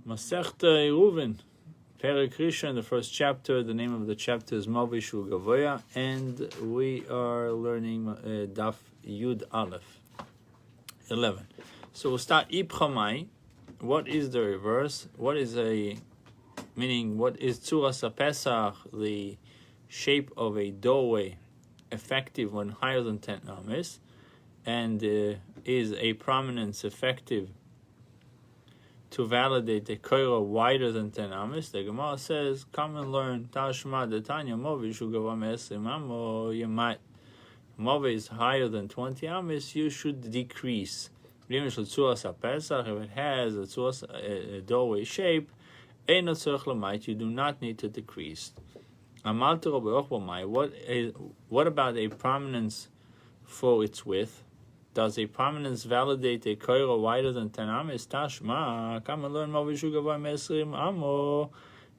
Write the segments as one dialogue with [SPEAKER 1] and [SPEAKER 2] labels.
[SPEAKER 1] Masechta Eruvin, Perek Rishon, the first chapter. The name of the chapter is Movishu Gavoya, and we are learning Daf Yud Aleph 11. So we'll start Ipchamai. What is the reverse? What is what is Tzuras HaPesach, the shape of a doorway, effective when higher than 10 ames, and is a prominence effective to validate a koira wider than 10 ames? The Gemara says, come and learn. Tashma detanya movi shugava me'esrim amo yemait. Movi is higher than 20 ames, you should decrease. If it has a doorway shape, you do not need to decrease. What about a prominence for its width? Does a prominence validate a koira wider than 10 ames? Tashma, come and learn Movi Shugava Mesrim Amo.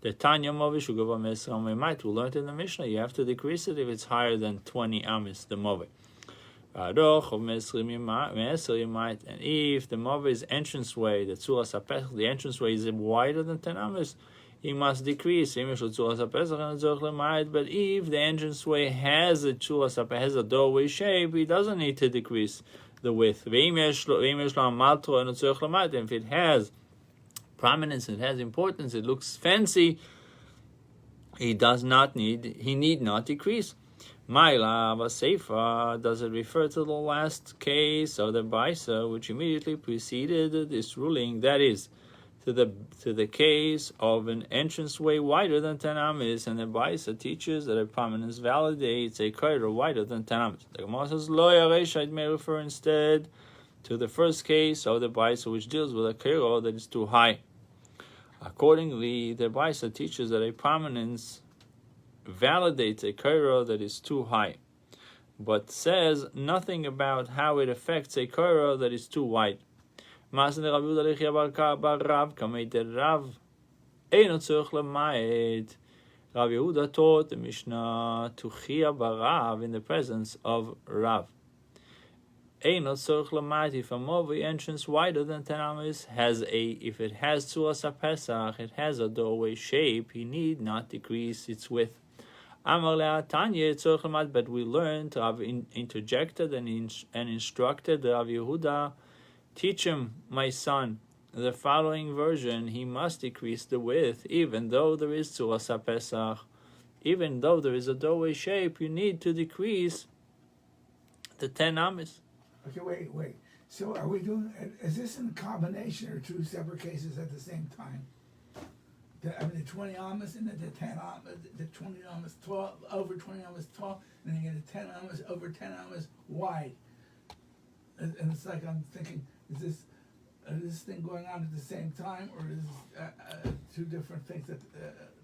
[SPEAKER 1] The Tanya Movi Shugava Mesrim Amo. We learned in the Mishnah, you have to decrease it if it's higher than 20 ames, the Movi. And if the Movi's entranceway, the Tzuras HaPesach, the entranceway is wider than 10 ames, he must decrease. But if the entranceway has a doorway shape, he doesn't need to decrease the width. If it has prominence, it has importance, it looks fancy, he need not decrease. Maila Seifa, does it refer to the last case of the Baisa, which immediately preceded this ruling? That is, to the case of an entranceway wider than 10 ames, and the Baisa teaches that a prominence validates a koira wider than 10 ames. The Gemara says, Lo Yaresh, it may refer instead to the first case of the Baisa, which deals with a koira that is too high. Accordingly, the Baisa teaches that a prominence validates a koira that is too high, but says nothing about how it affects a koira that is too wide. Rabbi Yehuda taught the Mishnah to Chia barav in the presence of Rav. If a movi entrance wider than 10 ames if it has Tzuras HaPesach, it has a doorway shape, he need not decrease its width. But we learned, Rav interjected and instructed Rabbi Yehuda, teach him, my son, the following version, he must decrease the width, even though there is Tzuras HaPesach. Even though there is a doorway shape, you need to decrease the 10 ames.
[SPEAKER 2] Okay, wait. So are we is this in combination or two separate cases at the same time? The 20 ames and the 10 ames, the 20 ames tall, over 20 ames tall, and then you get the 10 ames over 10 ames wide. And it's like I'm thinking, is this thing going on at the same time, or is two different things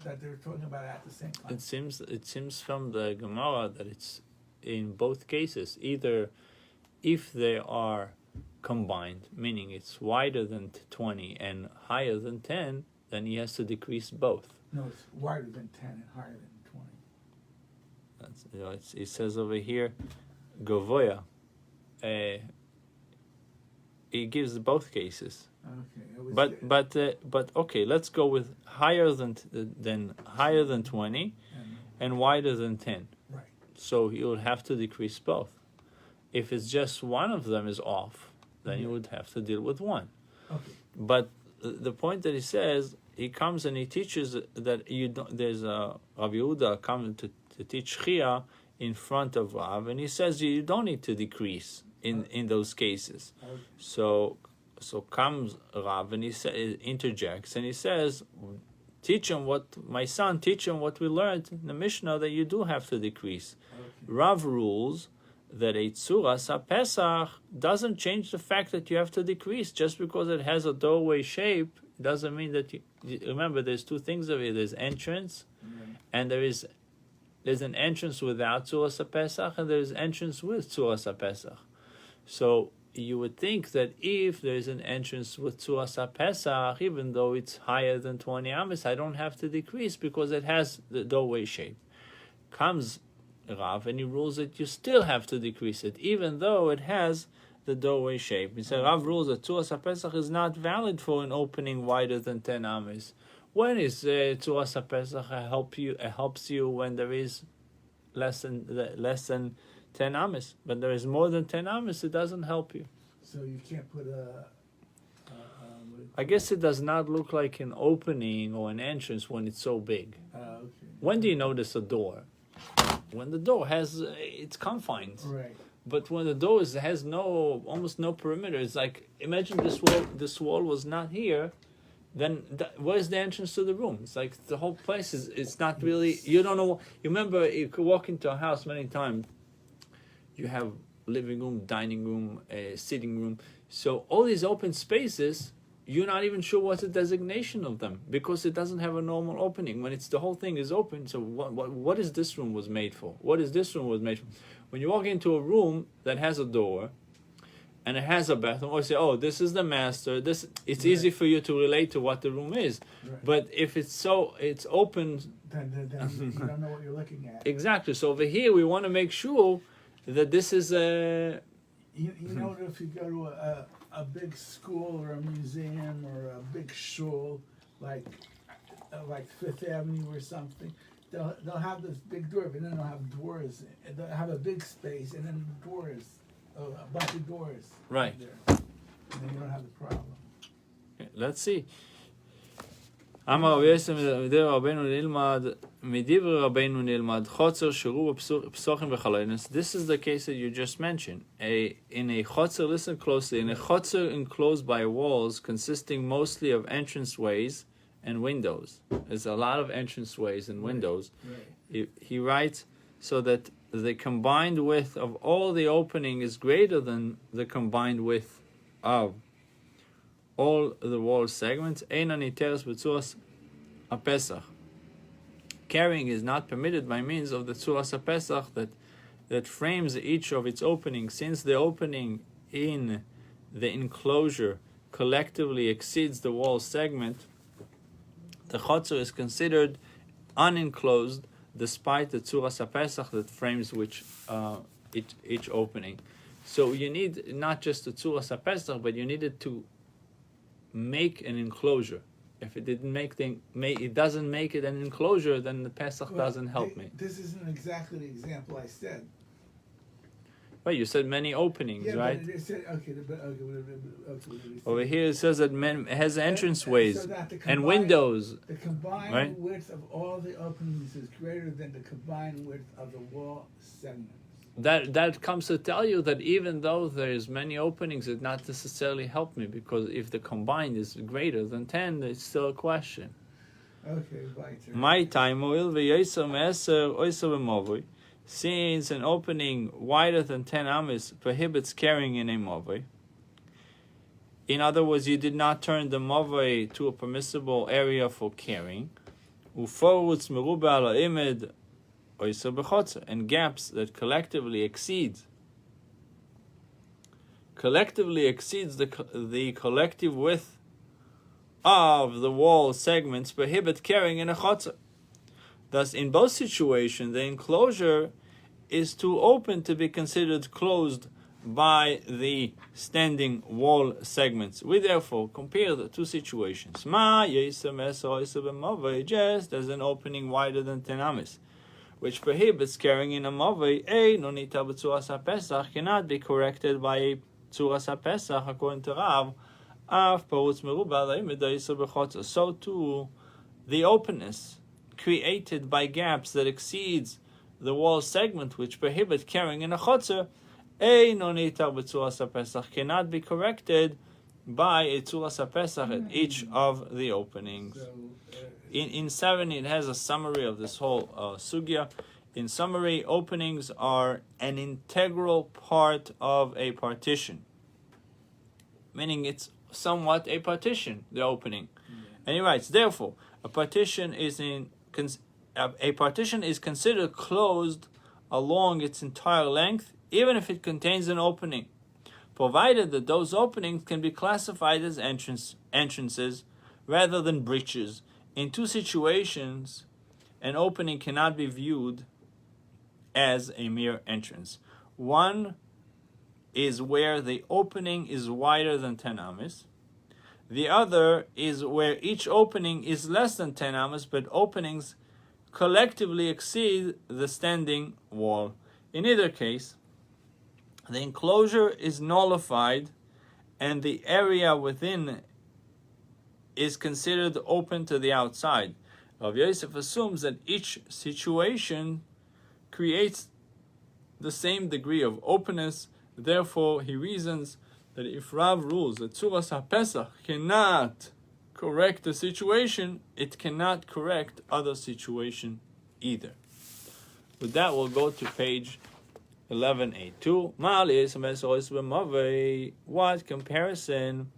[SPEAKER 2] that they're talking about at the same time?
[SPEAKER 1] It seems from the Gemara that it's in both cases. Either if they are combined, meaning it's wider than 20 and higher than 10, then he has to decrease both.
[SPEAKER 2] No, it's wider than 10 and higher than 20.
[SPEAKER 1] It says over here, Gavoya. It gives both cases. Okay. But okay, let's go with higher than 20 and wider than 10.
[SPEAKER 2] Right.
[SPEAKER 1] So he would have to decrease both. If it's just one of them is off, then you would have to deal with one.
[SPEAKER 2] Okay.
[SPEAKER 1] But the point that he says, he comes and he teaches that there's a Rabbi Yehuda coming to teach Chia in front of Rav, and he says you don't need to decrease in those cases.
[SPEAKER 2] Okay.
[SPEAKER 1] So comes Rav and he interjects and he says, teach him what we learned in the Mishnah, that you do have to decrease. Okay. Rav rules that a Tzuras HaPesach doesn't change the fact that you have to decrease. Just because it has a doorway shape doesn't mean that remember, there's two things of it. There's entrance, and there's an entrance without Tzuras HaPesach, and there's entrance with Tzuras HaPesach. So you would think that if there's an entrance with Tzuras HaPesach, even though it's higher than 20 ames, I don't have to decrease because it has the doorway shape. Comes Rav and he rules that you still have to decrease it, even though it has the doorway shape. He said, Rav rules that Tzuras HaPesach is not valid for an opening wider than 10 ames. When is Tzuras HaPesach helps you when there is less than 10 ames? When there is more than 10 ames, it doesn't help you.
[SPEAKER 2] So you can't put
[SPEAKER 1] I guess it does not look like an opening or an entrance when it's so big.
[SPEAKER 2] okay.
[SPEAKER 1] When do you notice a door? When the door has its confines.
[SPEAKER 2] Right.
[SPEAKER 1] But when the door has almost no perimeter, it's like, imagine this wall was not here, then where's the entrance to the room? It's like the whole place it's not really, you don't know. You remember, you could walk into a house many times, you have living room, dining room, sitting room. So all these open spaces, you're not even sure what's the designation of them because it doesn't have a normal opening. When the whole thing is open, so what is this room was made for? What is this room was made for? When you walk into a room that has a door and it has a bathroom, or you say, oh, this is the master, it's easy for you to relate to what the room is.
[SPEAKER 2] Right.
[SPEAKER 1] But if it's open,
[SPEAKER 2] then you don't know what you're looking at.
[SPEAKER 1] Exactly. So over here we want to make sure that this is a...
[SPEAKER 2] You know, if you go to a big school or a museum or a big shul, like Fifth Avenue or something, they'll have this big door, but then they'll have doors. They'll have a big space and then doors, a bunch of doors.
[SPEAKER 1] Right.
[SPEAKER 2] There. And then you don't have the problem.
[SPEAKER 1] Okay, let's see. אמר רבי יוסף מדבר רבנו נלמד, מדברי רבנו נלמד, חוצר שרו פסוחים וחלונס. This is the case that you just mentioned. In a chotzer, listen closely, in a chotzer enclosed by walls consisting mostly of entranceways and windows. There's a lot of entranceways and windows.
[SPEAKER 2] Right.
[SPEAKER 1] He writes so that the combined width of all the opening is greater than the combined width of all the wall segments. Carrying is not permitted by means of the Tzuras HaPesach that frames each of its openings. Since the opening in the enclosure collectively exceeds the wall segment, the chotzer is considered unenclosed despite the Tzuras HaPesach that frames each opening. So you need not just the Tzuras HaPesach, but you needed to make an enclosure. If it it doesn't make it an enclosure, then the Pesach doesn't help me.
[SPEAKER 2] This isn't exactly the example I said.
[SPEAKER 1] Right, you said many openings, right?
[SPEAKER 2] But it said, okay.
[SPEAKER 1] Over here it says that it has entranceways
[SPEAKER 2] so
[SPEAKER 1] and windows.
[SPEAKER 2] The combined width of all the openings is greater than the combined width of the wall segments.
[SPEAKER 1] That comes to tell you that even though there's many openings, it not necessarily help me, because if the combined is greater than 10, it's still a question.
[SPEAKER 2] Okay, weiter.
[SPEAKER 1] My time since an opening wider than 10 ames prohibits carrying in a movay. In other words, you did not turn the movay to a permissible area for carrying. And gaps that collectively exceeds the collective width of the wall segments prohibit carrying in a chotzer. Thus, in both situations, the enclosure is too open to be considered closed by the standing wall segments. We therefore compare the two situations. Just as an opening wider than 10 ames, which prohibits carrying in a movay, nonita b'tzuras HaPesach, cannot be corrected by a tzuras HaPesach, according to Rav, af parutz merubah l'imedayisa b'chotzer. So too, the openness created by gaps that exceeds the wall segment, which prohibit carrying in a chotzer, nonita b'tzuras HaPesach, cannot be corrected by a tzuras HaPesach at each of the openings. In 7, it has a summary of this whole sugya. In summary, openings are an integral part of a partition, meaning it's somewhat a partition, the opening. And he writes, therefore, a partition is considered closed along its entire length, even if it contains an opening, provided that those openings can be classified as entrances rather than breaches. In two situations, an opening cannot be viewed as a mere entrance. One is where the opening is wider than 10 amas. The other is where each opening is less than 10 amas, but openings collectively exceed the standing wall. In either case, the enclosure is nullified and the area within is considered open to the outside. Rav Yosef assumes that each situation creates the same degree of openness. Therefore, he reasons that if Rav rules that Tzuras HaPesach cannot correct the situation, it cannot correct other situation either. With that, we'll go to page 11a2. What comparison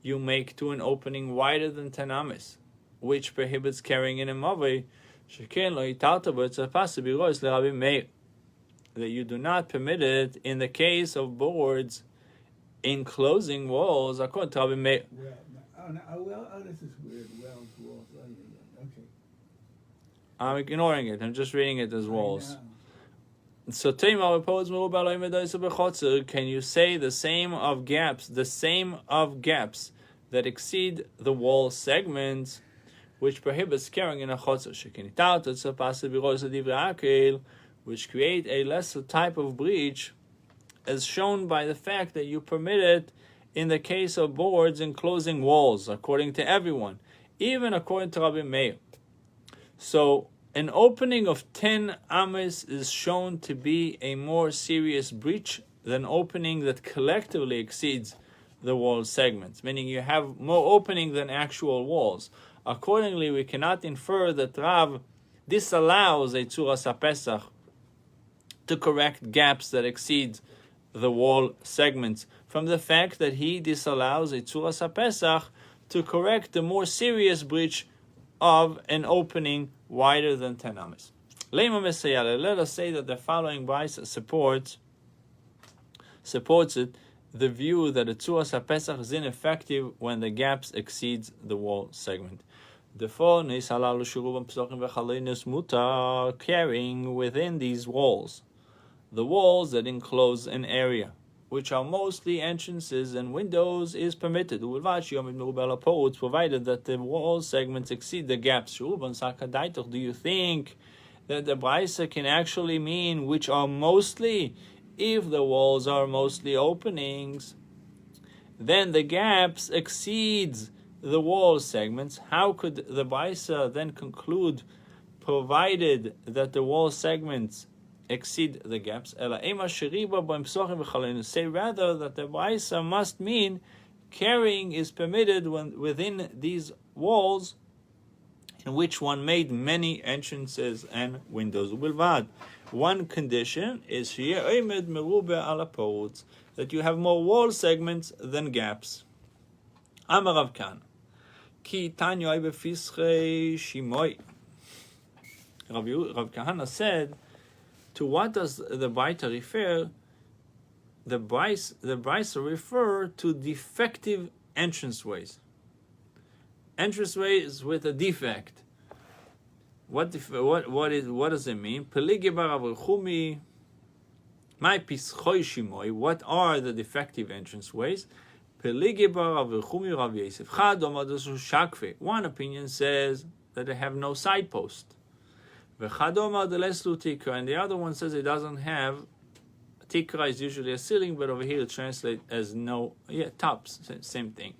[SPEAKER 1] you make to an opening wider than 10 amas, which prohibits carrying in a mavei, that you do not permit it in the case of boards enclosing walls, according to Rabbi Meir.
[SPEAKER 2] This is weird. Wells, walls. Okay.
[SPEAKER 1] I'm ignoring it. I'm just reading it as walls. So, can you say the same of gaps that exceed the wall segments, which prohibits carrying in a chotzer, which create a lesser type of breach, as shown by the fact that you permit it in the case of boards enclosing walls, according to everyone, even according to Rabbi Meir. So, an opening of 10 amas is shown to be a more serious breach than opening that collectively exceeds the wall segments, meaning you have more opening than actual walls. Accordingly, we cannot infer that Rav disallows a Tzuras HaPesach to correct gaps that exceed the wall segments from the fact that he disallows a Tzuras HaPesach to correct the more serious breach of an opening wider than 10 amas. Let us say that the following brisa supports it, the view that a Tzuras HaPesach is ineffective when the gaps exceeds the wall segment. Therefore, carrying within these walls, the walls that enclose an area, which are mostly entrances and windows, is permitted, provided that the wall segments exceed the gaps. Do you think that the brisa can actually mean which are mostly? If the walls are mostly openings, then the gaps exceeds the wall segments. How could the brisa then conclude, provided that the wall segments exceed the gaps? Say rather that the brisa must mean carrying is permitted within these walls in which one made many entrances and windows. One condition is that you have more wall segments than gaps. Amar Rav Kahana, ki Tanya befisrei Shimoi. Rav Kahana said, to what does the Baita refer? The Brisa refer to defective entranceways. Entranceways with a defect. What does it mean? What are the defective entranceways? One opinion says that they have no side post. And the other one says it doesn't have. Tikra is usually a ceiling, but over here it translates as no tops. Same thing.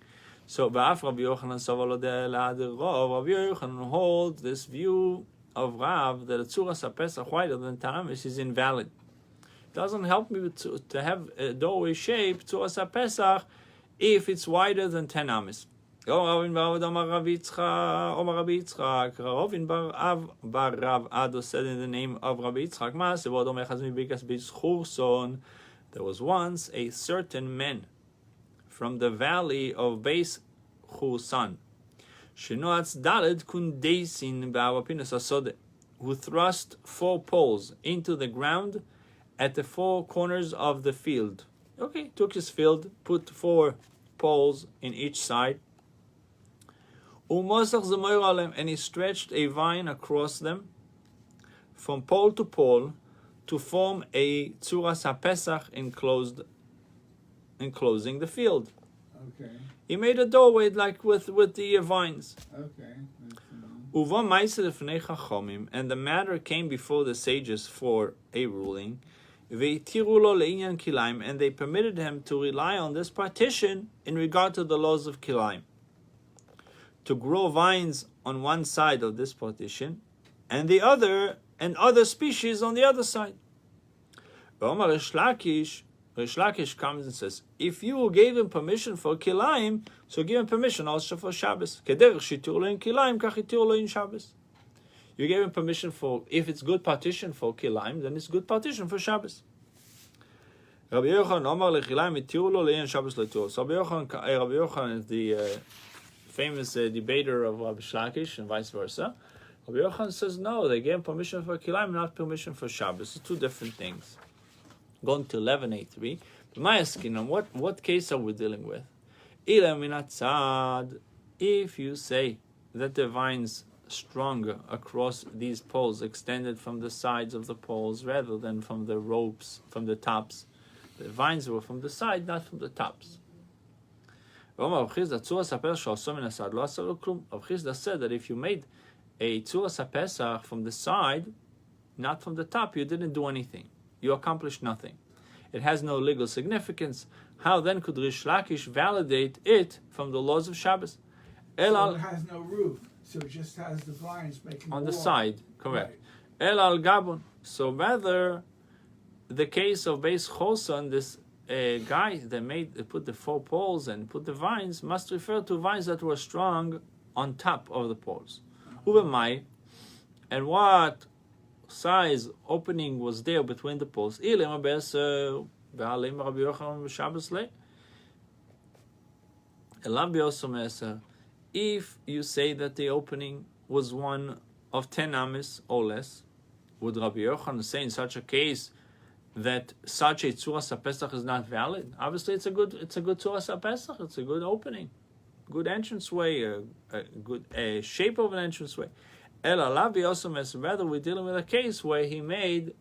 [SPEAKER 1] So Rabbi Yochanan holds this view of Rav that a Tzuras HaPesach wider than 10 amas is invalid. It doesn't help me to have a doorway shape Tzuras HaPesach if it's wider than 10 amas. Ravin bar Rav Ado said in the name of Rabbi Yitzchak, there was once a certain man from the valley of Beis Chusan, who thrust 4 poles into the ground at the 4 corners of the field. Okay, took his field, put 4 poles in each side, and he stretched a vine across them from pole to pole to form a Tzuras HaPesach enclosing the field.
[SPEAKER 2] Okay.
[SPEAKER 1] He made a doorway like with the vines.
[SPEAKER 2] Okay.
[SPEAKER 1] Uva ma'aseh lefnei chachomim, and the matter came before the sages for a ruling. Ve'itiru lo le'inyan kilaim, and they permitted him to rely on this partition in regard to the laws of kilaim, to grow vines on one side of this partition, and other species on the other side. Rish Lakish comes and says, if you gave him permission for kilaim, so give him permission also for Shabbos. You gave him permission for, if it's good partition for kilaim, then it's good partition for Shabbos. Rabbi Yochanan is the famous debater of Rabbi Shlakish and vice versa. Rabbi Yochanan says, no, they gave him permission for kilaim, not permission for Shabbos. It's two different things. Going to 11.83. But my asking, what case are we dealing with? If you say that the vines strung across these poles extended from the sides of the poles rather than from the ropes, from the tops, the vines were from the side, not from the tops. Rav Chisda said that if you made a Tzuras HaPesach from the side, not from the top, you didn't do anything. You accomplished nothing. It has no legal significance. How then could Rish Lakish validate it from the laws of Shabbos?
[SPEAKER 2] So it has no roof, so it just has the vines making
[SPEAKER 1] on
[SPEAKER 2] the
[SPEAKER 1] the
[SPEAKER 2] wall.
[SPEAKER 1] side, correct.
[SPEAKER 2] Right.
[SPEAKER 1] El al Gabon. So rather, the case of Beis Chosan, this guy that put the 4 poles and put the vines, must refer to vines that were strung on top of the poles. Ubemai, and what size opening was there between the poles? If you say that the opening was one of 10 amis or less, would Rabbi Yochanan say in such a case that such a Tzuras HaPesach is not valid? Obviously, it's a good Tzuras HaPesach. It's a good opening, good entranceway, a good shape of an entranceway. Rather, we're dealing with a case where he made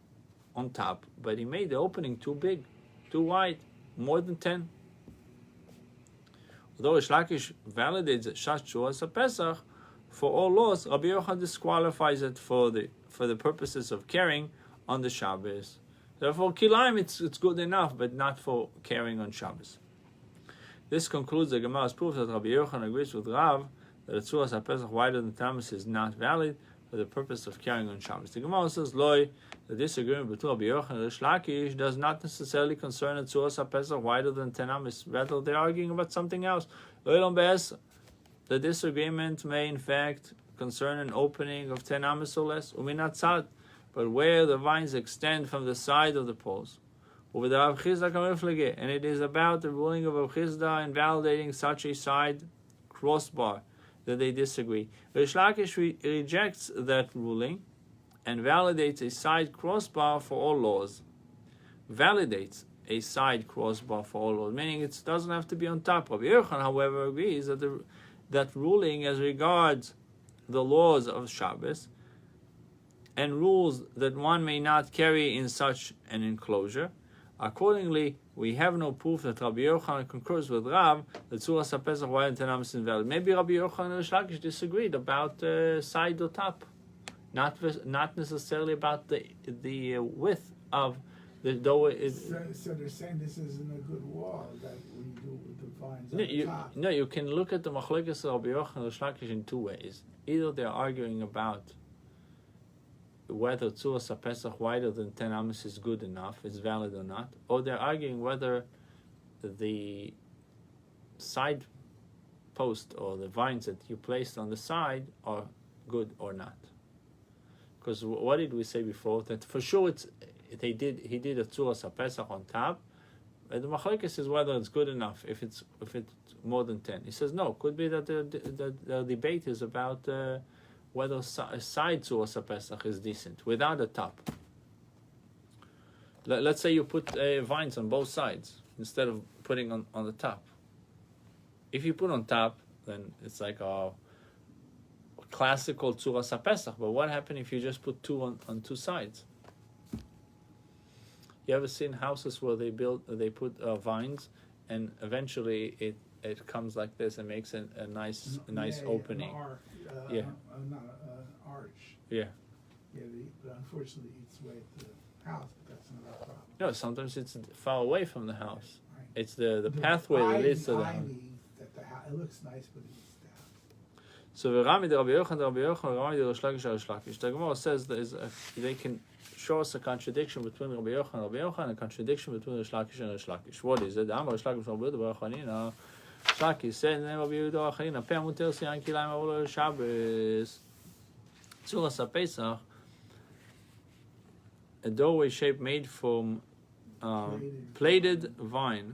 [SPEAKER 1] on top, but he made the opening too big, too wide, more than 10. Although Rish Lakish validates that Tzuras HaPesach for all laws, Rabbi Yochanan disqualifies it for the purposes of carrying on the Shabbos. Therefore, kilaim it's good enough, but not for carrying on Shabbos. This concludes the Gemara's proof that Rabbi Yochanan agrees with Rav that a Tzuras HaPesach wider than Tamis is not valid for the purpose of carrying on Shabbos. The Gemara says, Loi, the disagreement between Rabbi Yochanan and Rish Lakish does not necessarily concern a Tzuras HaPesach wider than 10 amis. Rather, they're arguing about something else. The disagreement may, in fact, concern an opening of 10 amis or less, but where the vines extend from the side of the poles. And it is about the ruling of Rav Chisda in validating such a side crossbar that they disagree. Rish Lakish rejects that ruling and validates a side crossbar for all laws. Validates a side crossbar for all laws, meaning it doesn't have to be on top. Rabbi Yochanan, however, agrees that that ruling as regards the laws of Shabbos and rules that one may not carry in such an enclosure. Accordingly, we have no proof that Rabbi Yochanan concurs with Rav that Tzuras HaPesach wider than 10 amis is valid. Maybe Rabbi Yochanan and Rish Lakish disagreed about side or top, not necessarily about the width of the doorway.
[SPEAKER 2] So they're saying this isn't a good wall that we do with the vines on the top.
[SPEAKER 1] No, you can look at the machlekes of Rabbi Yochanan and Rish Lakish in two ways. Either they're arguing about whether Tzuras HaPesach wider than 10 amis is good enough, is valid or not, or they're arguing whether the side post or the vines that you placed on the side are good or not. Because what did we say before? That for sure he did a Tzuras HaPesach on top, and the machlekes is whether it's good enough if it's more than 10. He says no, could be that the debate is about whether a side Tzuras HaPesach is decent, without a top. Let's say you put vines on both sides, instead of putting on the top. If you put on top, then it's like a classical Tzuras HaPesach, but what happens if you just put two on two sides? You ever seen houses where they put vines, and eventually it comes like this and makes a nice opening.
[SPEAKER 2] An arc,
[SPEAKER 1] Yeah.
[SPEAKER 2] Not an arch.
[SPEAKER 1] Yeah.
[SPEAKER 2] Yeah, but unfortunately eats away at the house, but that's another problem.
[SPEAKER 1] No, sometimes it's far away from the house.
[SPEAKER 2] Right.
[SPEAKER 1] It's the pathway that leads to the house.
[SPEAKER 2] It looks nice, but it eats the house.
[SPEAKER 1] So the Rabbi Menashe, the Gemara says they can show us a contradiction between Rabbi Yochanan and a contradiction between Rish Lakish and Rish Lakish. What is it? Amar Rish Lakish Rabbi Yehuda bar Chanina. Rish Lakish said, Rabbi Yehuda bar Chanina, Peh muter siyan kilayim avol Shabbos. Tzuras HaPesach, a doorway shape made from plaited vine,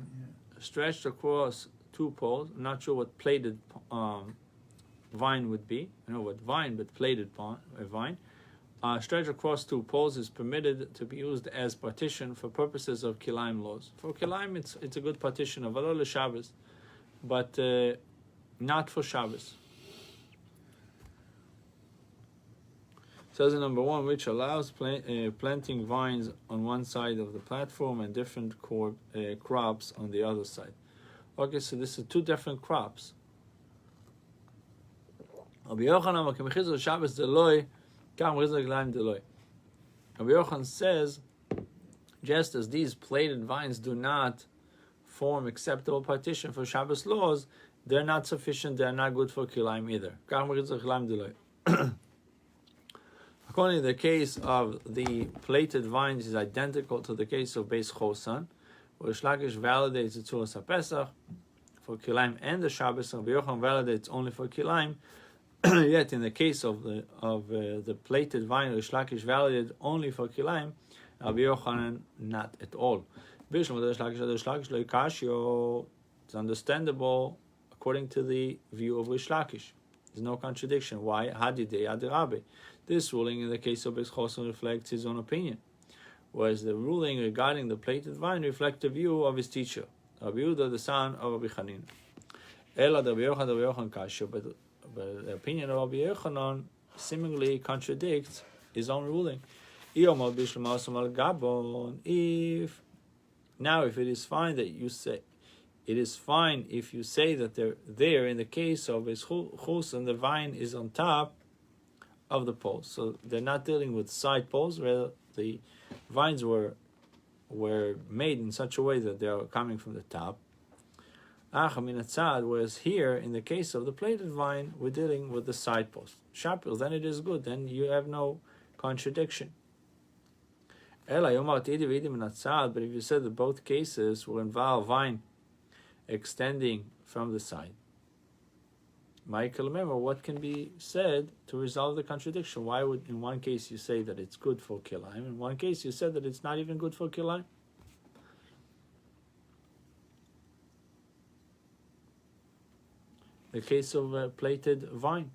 [SPEAKER 1] stretched across two poles. I'm not sure what plaited vine would be. I know what vine, but plaited vine. Stretched across two poles is permitted to be used as partition for purposes of kilayim laws. For kilayim, it's a good partition of Alol Shabbos, but not for Shabbos. Says in number 1, which allows planting vines on one side of the platform and different crops on the other side. Okay, so this is two different crops. Rabbi Yochanan says, just as these plaited vines do not form acceptable partition for Shabbos laws, they're not sufficient, they're not good for kilayim either. According to the case of the plaited vines is identical to the case of Beis Chosan, where Rish Lakish validates the Tzuras HaPesach for kilayim and the Shabbos, and Rabbi Yochanan validates only for kilayim. Yet in the case of the plaited vine, Rish Lakish validated only for kilayim, Rabbi Yochanan not at all. It's understandable according to the view of Rish Lakish. There's no contradiction. Why? Hadidei ad Rabbi. This ruling in the case of Beis Chosan reflects his own opinion, whereas the ruling regarding the plaited vine reflects the view of his teacher, Rabbi Yehuda, the son of Rabbi Chanina. Rabbi Yochanan kasha, but the opinion of Rabbi Yochanan seemingly contradicts his own ruling. If it is fine that you say, it is fine if you say that they're there. In the case of Beis Chosan, the vine is on top of the poles, so they're not dealing with side poles. Rather, the vines were made in such a way that they are coming from the top. Whereas here, in the case of the plaited vine, we're dealing with the side post. Shapir, then it is good. Then you have no contradiction. But if you said that both cases will involve vine extending from the side, Michael, remember what can be said to resolve the contradiction? Why would in one case you say that it's good for kilayim, in one case you said that it's not even good for kilayim? The case of plaited vine.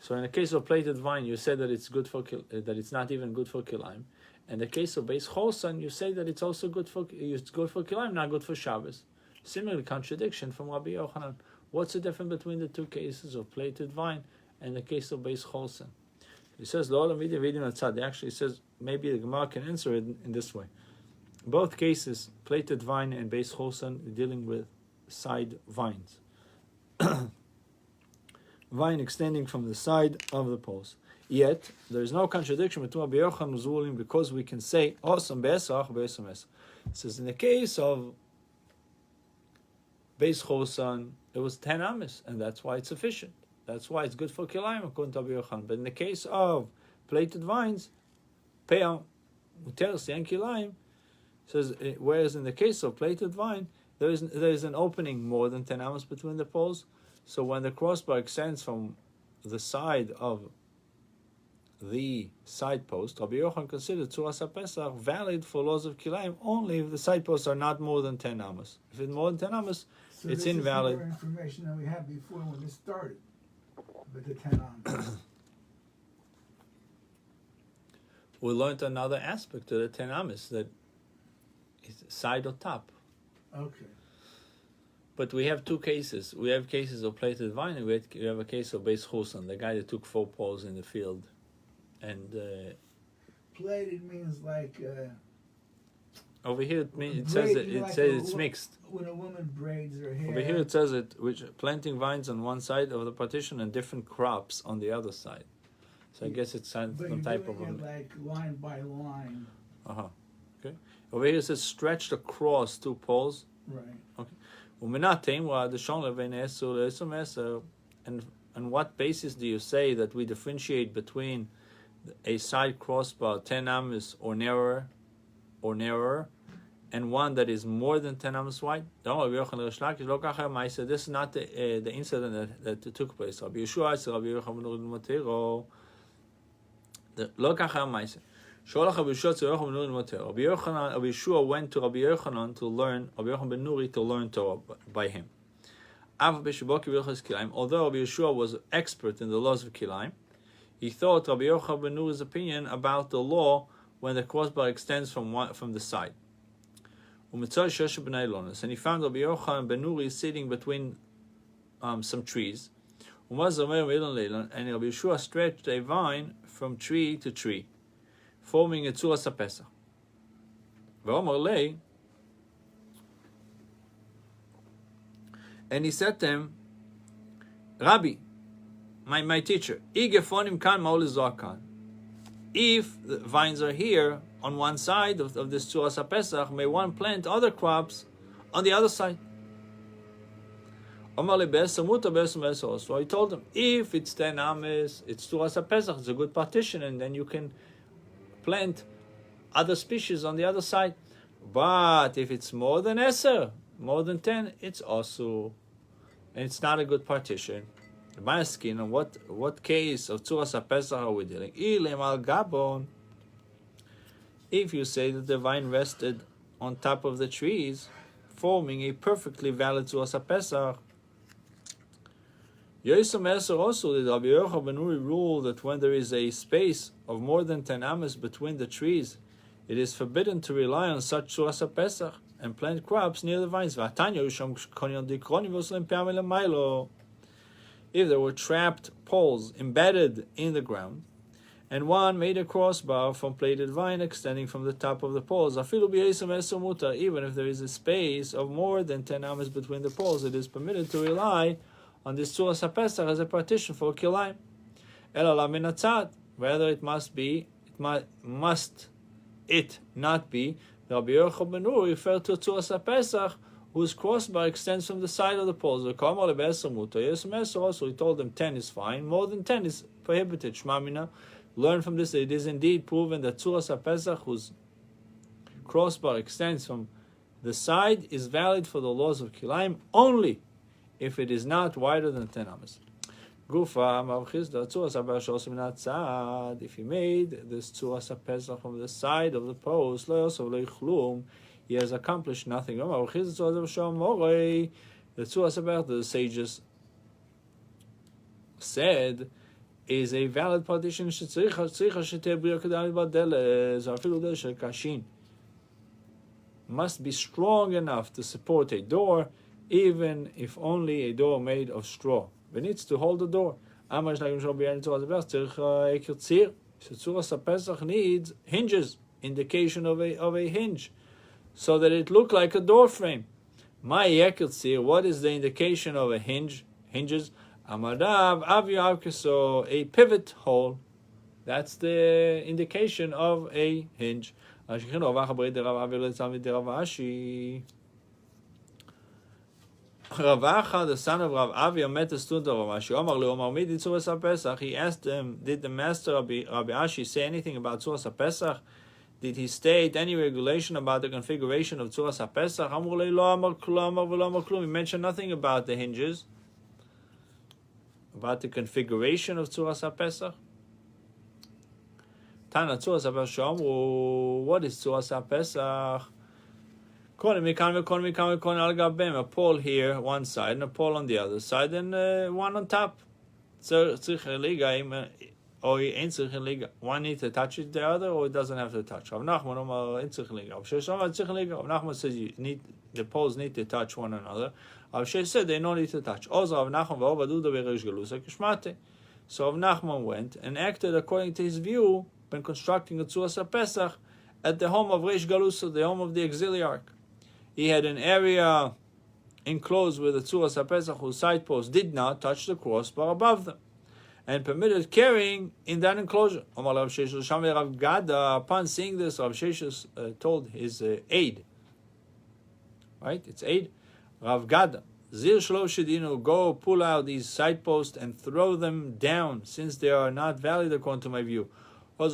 [SPEAKER 1] So in the case of plaited vine, you said that it's good for that it's not even good for kilayim. And the case of Beis Chosan, you say that it's also good for kilayim, not good for Shabbos. Similar contradiction from Rabbi Yochanan. What's the difference between the two cases of plaited vine and the case of Beis Chosan? He says, he actually says, maybe the Gemara can answer it in this way. Both cases, plaited vine and Beis Chosan, dealing with side vines. Vine extending from the side of the poles. Yet, there is no contradiction between Rabbi Yochanan's ruling because we can say, Osam Be'esach, Be'esam Esach. It says, in the case of Beis Chosan, it was 10 amis, and that's why it's sufficient. That's why it's good for kilayim, according to Rabbi Yochanan. But in the case of plaited vines, Pe'am, Muter, Siyan Kilayim, says, whereas in the case of plaited vine, there is an opening more than 10 amis between the poles. So when the crossbar extends from the side of the side post, Rabbi Yochanan considered Tzuras HaPesach valid for laws of kilayim only if the side posts are not more than 10 amas. If it's more than 10 amas,
[SPEAKER 2] so
[SPEAKER 1] it's
[SPEAKER 2] this
[SPEAKER 1] invalid.
[SPEAKER 2] Is more information than we had before when this started, but the 10 amas.
[SPEAKER 1] We learned another aspect of the 10 amas, that it's side or top.
[SPEAKER 2] Okay.
[SPEAKER 1] But we have two cases. We have cases of plaited vine, and we have a case of Beis Chosan, the guy that took 4 poles in the field. And
[SPEAKER 2] plaited means like
[SPEAKER 1] Over here it
[SPEAKER 2] Braid,
[SPEAKER 1] says
[SPEAKER 2] like
[SPEAKER 1] it's mixed.
[SPEAKER 2] When a woman braids her hair.
[SPEAKER 1] Over here it says which planting vines on one side of the partition and different crops on the other side. So I guess it's some type of
[SPEAKER 2] it like line by line.
[SPEAKER 1] Okay. Over here it says stretched across two poles.
[SPEAKER 2] Right.
[SPEAKER 1] Okay. And what basis do you say that we differentiate between a side crossbar 10 amas or narrower, and one that is more than 10 amas wide? This is not the incident that took place. Rabbi Yeshua went to Rabbi Yochanan to learn, Rabbi Yochanan ben Nuri to learn Torah by him. Although Rabbi Yeshua was expert in the laws of Kilaim, he thought Rabbi Yochanan ben Nuri's opinion about the law when the crossbar extends from the side. And he found Rabbi Yochanan ben Nuri sitting between some trees. And Rabbi Yeshua stretched a vine from tree to tree, forming a tzuras HaPesach. And he said to him, Rabbi, my teacher, if the vines are here on one side of this tzuras HaPesach, may one plant other crops on the other side? So I told him, if it's 10 ames, it's tzuras HaPesach, it's a good partition, and then you can plant other species on the other side. But if it's more than 10, it's also, and it's not a good partition. My skin, on what case of tzuras HaPesach are we dealing? If you say that the vine rested on top of the trees, forming a perfectly valid tzuras HaPesach, also did Rabbi Yochanan ben Nuri rule that when there is a space of more than 10 amas between the trees, it is forbidden to rely on such tzuras HaPesach and plant crops near the vines. If there were trapped poles embedded in the ground, and one made a crossbar from plaited vine extending from the top of the poles, even if there is a space of more than 10 amas between the poles, it is permitted to rely on this tzuras HaPesach as a partition for kilaim. Rather, it must not be. Rabbi Yochanan ben Nuri referred to tzuras HaPesach whose crossbar extends from the side of the poles. Also, he told them 10 is fine, more than 10 is prohibited. Shmamina, learn from this that it is indeed proven that tzuras HaPesach whose crossbar extends from the side is valid for the laws of kilaim only if it is not wider than 10 amas. Gufa Mavchizda tzuras HaPesach min hatzad. If he made this tzuras HaPesach from the side of the post, lo yosov lo yichlum, he has accomplished nothing. The tzuras HaPesach, the sages said, is a valid partition. Must be strong enough to support a door, even if only a door made of straw. It needs to hold the door. So tzuras HaPesach needs hinges, indication of a hinge, so that it looked like a door frame. My yekel, what is the indication of a hinges? Amadav avi, so a pivot hole. That's the indication of a hinge. Ravacha, the son of Rav Avi, met the student of Rav Ashi. He asked him, did the master Rabbi Ashi say anything about tzuras HaPesach? Did he state any regulation about the configuration of tzuras HaPesach? He mentioned nothing about the hinges, about the configuration of tzuras HaPesach. Tana tzuras HaPesach. What is tzuras HaPesach? A pole here, one side, and a pole on the other side, and one on top. So one needs to touch the other, or it doesn't have to touch. Rav Nachman says the poles need to touch one another. Rav Sheh said they don't need to touch. So Rav Nachman went and acted according to his view when constructing the tzuras HaPesach at the home of Reish Galusa, the home of the auxiliary. He had an area enclosed with the Tzuras HaPesach, whose side posts did not touch the crossbar above them, and permitted carrying in that enclosure. Upon seeing this, Rav Sheshes told his aide, right? It's aide, Rav Gada, Zir Shlo Shedinu, go pull out these side posts and throw them down, since they are not valid according to my view. So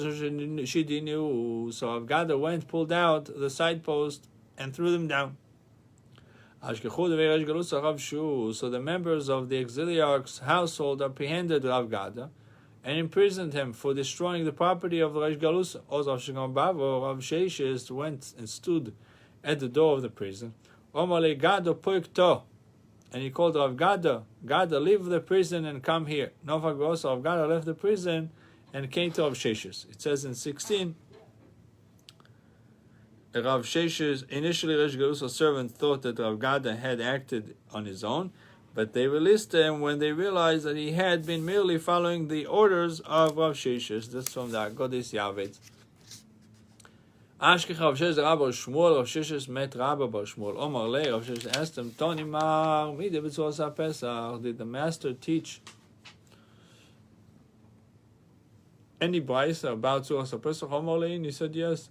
[SPEAKER 1] Rav Gada went, pulled out the side post, and threw them down. So the members of the auxiliary's household apprehended Rav Gada and imprisoned him for destroying the property of the Reish Galusa. Rav Sheshes went and stood at the door of the prison. And he called Rav Gada, Gada, leave the prison and come here. Rav Gada left the prison and came to Rav Sheshes. It says in 16, Rav Sheshes, initially Reish Galusa's servant thought that Rav Gada had acted on his own, but they released him when they realized that he had been merely following the orders of Rav Sheshes. That's from the Agodis Yavet. Ashkech Rav Sheshes Rabbi Shmuel, Rav Sheshes met Rabbi Bar Shmuel. Omar Le, Rav Sheshes asked him, Toni Mar, Mide B'Tzuras HaPesach, did the master teach any brayso about Tzuras HaPesach? Omar Le, and he said yes.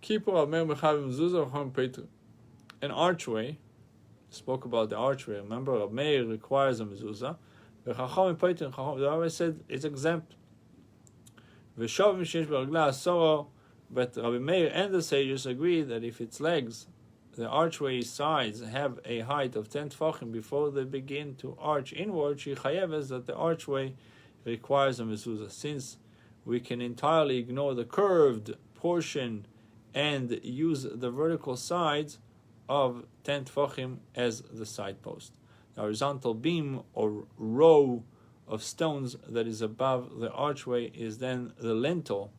[SPEAKER 1] An archway, spoke about the archway. Remember, Rav Meir requires a mezuzah. The Rabbi said it's exempt. But Rabbi Meir and the sages agree that if its legs, the archway sides, have a height of 10 tefachim before they begin to arch inward, she chayeves that the archway requires a mezuzah. Since we can entirely ignore the curved portion and use the vertical sides of 10 tefachim as the side post. The horizontal beam or row of stones that is above the archway is then the lintel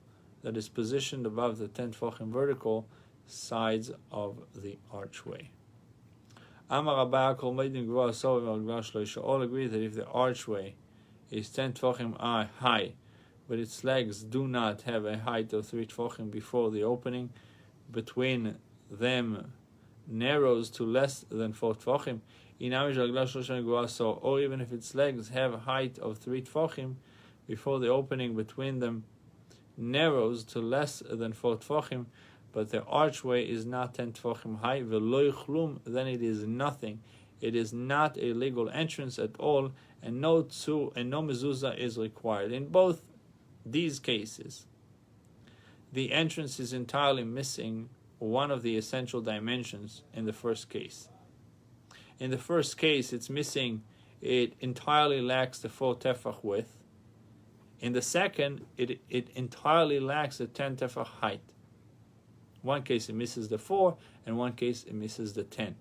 [SPEAKER 1] that is positioned above the 10 tefachim vertical sides of the archway. All agree that if the archway is 10 tefachim high, but its legs do not have a height of 3 tefachim before the opening, between them narrows to less than 4 tefachim, or even if its legs have a height of 3 tefachim before the opening between them narrows to less than 4 tefachim, but the archway is not 10 tefachim high, then it is nothing. It is not a legal entrance at all, and no mezuzah is required. In both these cases, the entrance is entirely missing one of the essential dimensions in the first case. In the first case, it's missing, it entirely lacks the 4 tefach width. In the second, it entirely lacks the 10 tefach height. One case it misses the 4, and one case it misses the 10.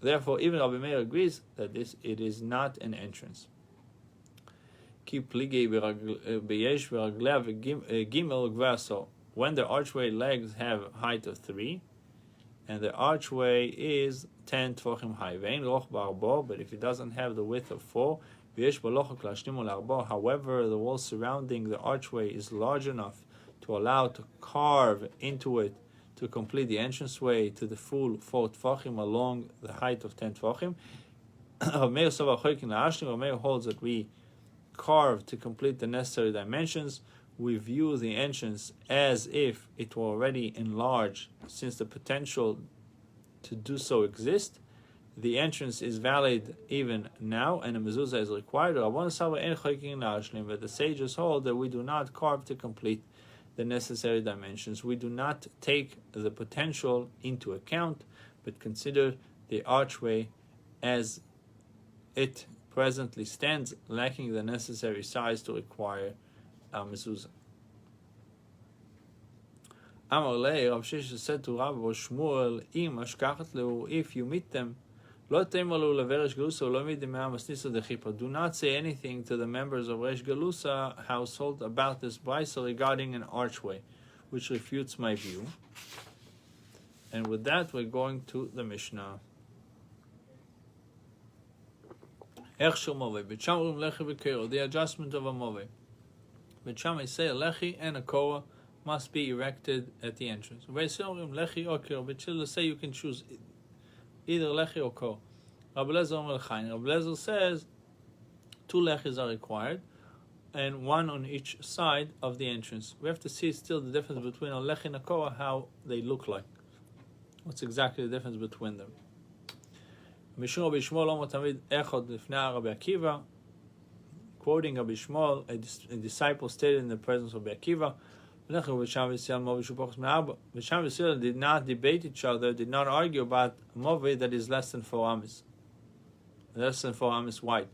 [SPEAKER 1] Therefore, even Rabbi Meir agrees that it is not an entrance. When the archway legs have height of 3, and the archway is 10 tefachim high, but if it doesn't have the width of 4, however, the wall surrounding the archway is large enough to allow to carve into it to complete the entranceway to the full 4 tefachim along the height of 10 tefachim. Rameir holds that we carve to complete the necessary dimensions. We view the entrance as if it were already enlarged, since the potential to do so exists. The entrance is valid even now, and a mezuzah is required. But the sages hold that we do not carve to complete the necessary dimensions. We do not take the potential into account, but consider the archway as it presently stands, lacking the necessary size to require mezuzah. Amar Lei, Rav Sheshes said to Rabbi Shmuel, if you meet them, do not say anything to the members of Reish Galusa household about this brayso regarding an archway, which refutes my view. And with that, we're going to the Mishnah. The adjustment of a move. Bet Shammai say a lechi and a korah must be erected at the entrance. Let's say you can choose either lechi or kor. Rabbi Lezer says 2 lechis are required, and 1 on each side of the entrance. We have to see still the difference between a lechi and a kor, how they look like. What's exactly the difference between them? Quoting Rabbi Shmuel, a disciple stated in the presence of Rabbi Akiva, Visham did not debate each other, did not argue about a movie that is less than 4 amis. Less than 4 amis wide.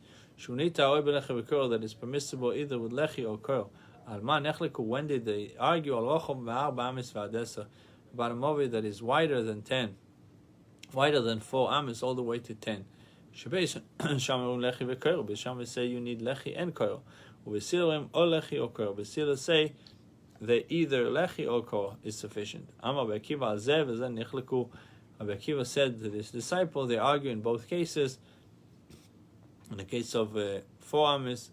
[SPEAKER 1] That is permissible either with lechi or kor. When did they argue about a movie that is wider than 4 amis all the way to 10? Bisham say you need lechi and kor. Ubesilim or lechi or kor. Ubesilim say that either lechi or kor is sufficient. Rabbi Akiva said to this disciple, they argue in both cases. In the case of 4 amis,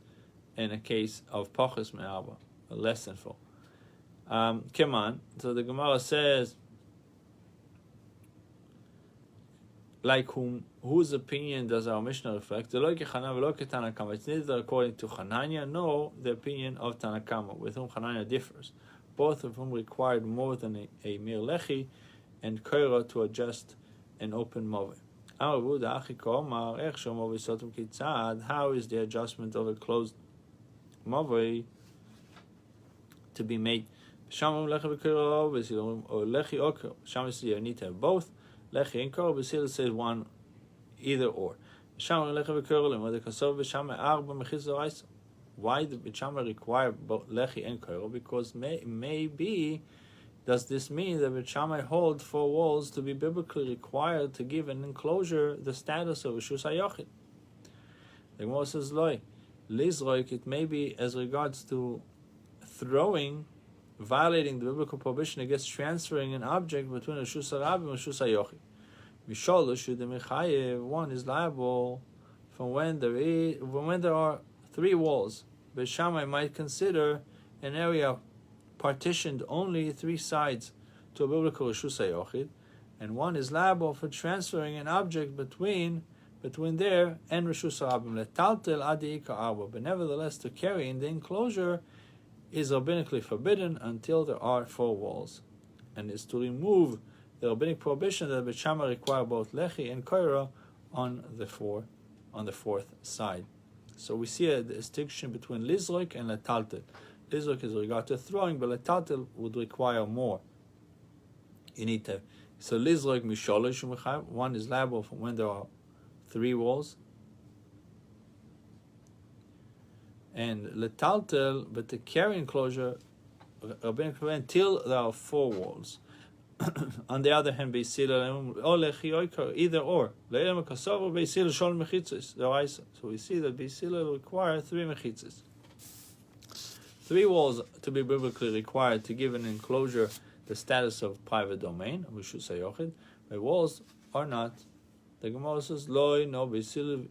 [SPEAKER 1] and a case of pachas me'arba, less than 4. Keman. So the Gemara says, like whose opinion does our Mishnah reflect? It's neither according to Hananya nor the opinion of Tanakama, with whom Hananya differs, both of whom required more than a mere lechi and koira to adjust an open movie. How is the adjustment of a closed movie to be made? You need to have both. Lechi and kor. Basila says one, either or. Why did Bishama require both lechi and kor? Because maybe does this mean that Bishama hold 4 walls to be biblically required to give an enclosure the status of a shus hayochid? The Gemara says loy. Lizroik, it may be as regards to throwing, violating the biblical prohibition against transferring an object between a shus harabim and a shus hayochid. One is liable from when there are 3 walls. Beis Shammai might consider an area partitioned only 3 sides to a biblical shus hayochid, and one is liable for transferring an object between there and reshus harabim. Letaltel adi ika arba, but nevertheless to carry in the enclosure is rabbinically forbidden until there are 4 walls, and is to remove the rabbinic prohibition that Beis Shammai require both lechi and koira on the 4th side. So we see a distinction between lizroik and letaltel. Lizroik is regard to throwing, but letaltel would require more. You need to. So lizroik misholosh u'mechayev, one is liable from when there are 3 walls, and letaltel, but the carry enclosure until there are 4 walls. On the other hand, either or. So we see that beisila require 3 mechitzas. 3 walls to be biblically required to give an enclosure the status of private domain, reshus hayochid. The walls are not. The Gemara says, "Loi no beisila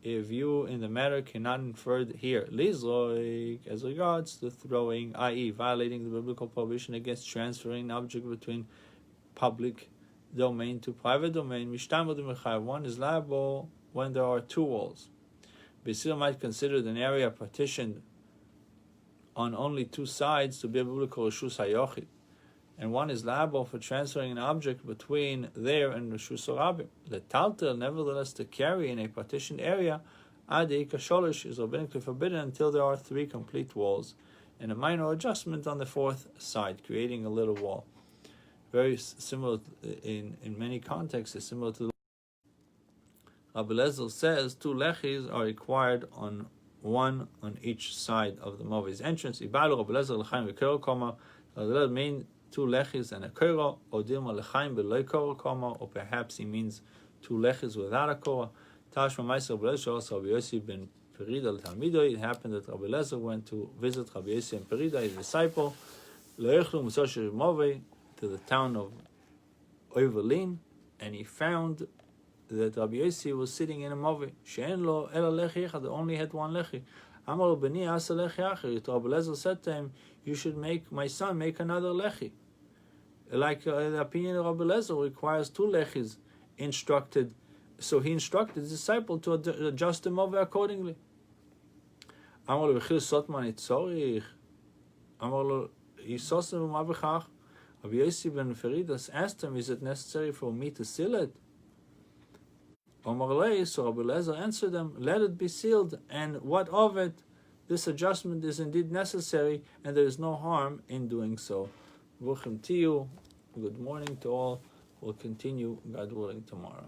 [SPEAKER 1] a view in the matter cannot infer here. Lizroik, as regards the throwing, i.e., violating the biblical prohibition against transferring an object between public domain to private domain. One is liable when there are 2 walls. Beisila might consider an area partitioned on only 2 sides to be a biblical reshus hayochid, and one is liable for transferring an object between there and reshus harabim. Letaltel, nevertheless, to carry in a partitioned area, adi kasholish, is rabbinically forbidden until there are 3 complete walls, and a minor adjustment on the 4th side, creating a little wall. Very similar in many contexts. Is similar to. Rabbi Lezer says 2 lechis are required on 1 on each side of the movie's entrance. Ibalu Rabbi Lezer l'chaim v'kero koma. That means 2 lechis and a kora, or dilma lechaim beloy kora koma, or perhaps he means 2 lechis without a kora. Tashma ma'aser Rabbi Lezer also Rabbi Yossi ben Perida l'talmidoi. It happened that Rabbi Lezer went to visit Rabbi Yossi ben Perida, his disciple, le'echlu musosh movie, to the town of Oivelin, and he found that Rabbi Yossi was sitting in a movie. She'en lo ela lechi echad, only had 1 lechi. Amar b'ni asa lechi acher. Rabbi Eliezer said to him, you should make my son make another lechi. Like the opinion of Rabbi Eliezer requires 2 lechis instructed. So he instructed his disciple to adjust the move accordingly. Amar lo b'chil sotman itzorich. Amar lo yisosim u'mavechach. Rabbi Yossi ben Feridas asked him, is it necessary for me to seal it? Amar lei, so Rabbi Eliezer answered them, let it be sealed, and what of it? This adjustment is indeed necessary, and there is no harm in doing so. Good morning to all. We'll continue, God willing, tomorrow.